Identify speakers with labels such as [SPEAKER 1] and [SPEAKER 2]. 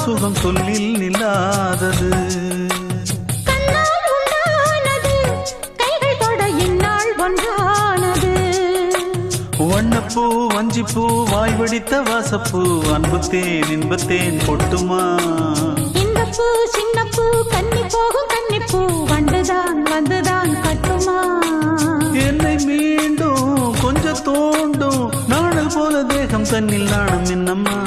[SPEAKER 1] சுகம் சொல்லில் நில்லாதது. வண்ணப்பூ வஞ்சிப்பூ வாய் வடித்த வாசப்பூ அன்புத்தேன் இன்பத்தேன் கொட்டுமா.
[SPEAKER 2] இந்த பூ சின்ன பூ கன்னி போகும் கன்னிப்பூ வண்டுதான் வந்துதான் கட்டுமா.
[SPEAKER 1] என்னை மீண்டும் கொஞ்சம் தோண்டும் நாணல் போல தேகம் கண்ணில் நாணம் என்னம்மா.